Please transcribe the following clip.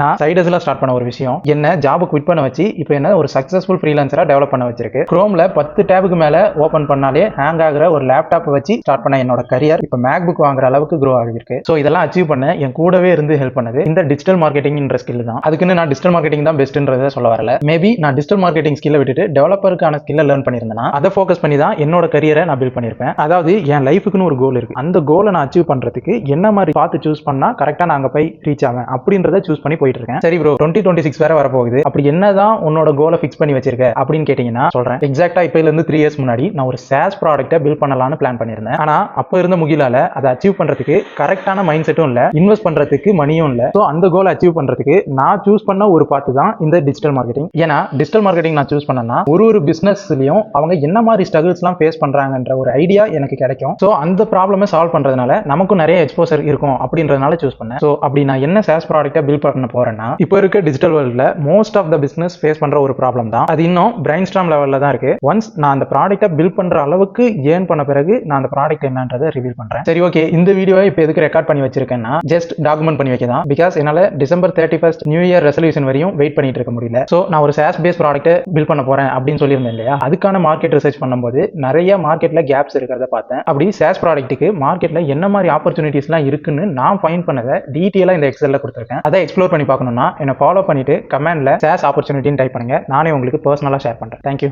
நான் side ஹஸ்லா start பண்ண ஒரு விஷயம் என்ன ஜாப் குவிட் பண்ண வச்சு இப்போ என்ன ஒரு சக்சஸ்ஃபுல் ஃப்ரீலான்சரா டெவலப் பண்ண வச்சிருக்கு. குரோம்ல 10 டேபுக்கு மேல ஓபன் பண்ணாலே ஹேங் ஆகுற ஒரு லேப்டாப் வச்சு ஸ்டார்ட் பண்ண என்னோட கரியர் இப்போ மேக்புக் வாங்குற அளவுக்கு க்ரோ ஆகிருக்கு. ஸோ இதெல்லாம் அச்சீவ் பண்ண என் கூடவே இருந்து ஹெல்ப் பண்ணது இந்த டிஜிட்டல் மார்க்கெட்டிங் ஸ்கில் தான். அதுக்குன்னு நான் டிஜிட்டல் மார்க்கெட்டிங் தான் பெஸ்ட்ன்றதை சொல்ல வரல. மேபி நான் டிஜிட்டல் மார்க்கெட்டிங் ஸ்கில்லை விட்டுட்டு டெவலப்பருக்கான ஸ்கில்லை லேர்ன் பண்ணியிருந்தேன்னா அதை ஃபோக்கஸ் பண்ணி தான் என்னோட கரியரை நான் பில்ட் பண்ணியிருப்பேன். அதாவது என் லைஃபுக்குன்னு ஒரு கோல் இருக்கு. அந்த கோலை நான் அச்சீவ் பண்றதுக்கு என்ன மாதிரி பார்த்து சூஸ் பண்ணா கரெக்டா நான் அங்க போய் ரீச் ஆவேன் அப்படின்றத சூஸ் பண்ணி போயிட்டு இருக்கேன். சரி ப்ரோ, 2026 வேற வரப்போகுது. அப்படி என்னதான் உன்னோட கோலை ஃபிக்ஸ் பண்ணி வச்சிருக்க அப்படின்னு கேட்டீங்கன்னா சொல்றேன். எக்ஸாக்டா இப்பல இருந்து 3 இயர்ஸ் முன்னாடி நான் ஒரு SaaS ப்ராடக்ட்டை பில்ட் பண்ணலாம்னு பிளான் பண்ணியிருந்தேன். ஆனா அப்ப இருந்த முகிலால அதை அச்சீவ் பண்றதுக்கு கரெக்டான மைண்ட் செட்டும் இல்ல, இன்வெஸ்ட் பண்றதுக்கு மணியும் இல்ல. ஸோ அந்த கோலை அச்சீவ் பண்றதுக்கு நான் சூஸ் பண்ண ஒரு பார்த்து தான் இந்த டிஜிட்டல் மார்க்கெட்டிங். ஏன்னா டிஜிட்டல் மார்க்கெட்டிங் நான் சூஸ் பண்ணேன்னா ஒரு பிசினஸ்லயும் அவங்க என்ன மாதிரி ஸ்ட்ரகிள்ஸ்லாம் ஃபேஸ் பண்றாங்கன்ற ஒரு ஐடியா எனக்கு கிடைக்கும். ஸோ அந்த ப்ராப்ளமை சால்வ் பண்றதுனால நமக்கும் நிறைய எக்ஸ்போசர் இருக்கும் அப்படின்றதுனால சூஸ் பண்ணேன். ஸோ அப்படி நான் என்ன SaaS ப்ராடக்ட்டை பில்ட் பண்ண போறேன்னா இப்போ இருக்க டிஜிட்டல் வேர்ல்ட்ல most of the business face பண்ற ஒரு ப்ராப்ளம் தான். அது இன்னும் பிரைன் ஸ்டார்ம் லெவல்ல தான் இருக்கு. ஒன்ஸ் நான் அந்த ப்ராடக்ட்டை பில்ட் பண்ற அளவுக்கு ஏர்ன் பண்ண பிறகு நான் அந்த ப்ராடக்ட் என்னன்றதை ரிவீல் பண்றேன். சரி, ஓகே, இந்த வீடியோவை இப்போ எதுக்கு ரெக்கார்ட் பண்ணி வச்சிருக்கேன்னா ஜஸ்ட் டாக்குமெண்ட் பண்ணி வைக்கலாம். பிகாஸ் என்னால டிசம்பர் 31 நியூ இயர் ரெசல்யூஷன் வரையும் வெயிட் பண்ணிட்டு இருக்க முடியல. ஸோ நான் ஒரு SaaS பேஸ் ப்ராடக்ட்டை பில்ட் பண்ண போறேன் அப்படின்னு சொல்லியிருந்தேன் இல்லையா, அதுக்கான மார்க்கெட் ரிசர்ச் பண்ணும்போது நிறைய மார்க்கெட்ல கேப்ஸ் இருக்கிறத பார்த்தேன். அப்படி SaaS ப்ராடக்ட்டுக்கு மார்க்கெட்ல என்ன மாதிரி ஆப்பர்ச்சுனிட்டிஸ்லாம் இருக்குன்னு நான் ஃபைண்ட் பண்ணதை டீட்டெயிலாக இந்த எக்ஸல்ல கொடுத்துருக்கேன். அதை எக்ஸ்ப்ளோர் பண்ணி பார்க்கணும்னா என்னை ஃபாலோ பண்ணிட்டு கமெண்ட்ல SaaS ஆப்பர்ச்சுனிட்டின்னு டைப் பண்ணுங்க. நானே உங்களுக்கு பர்சனலாக ஷேர் பண்றேன். தேங்க்யூ.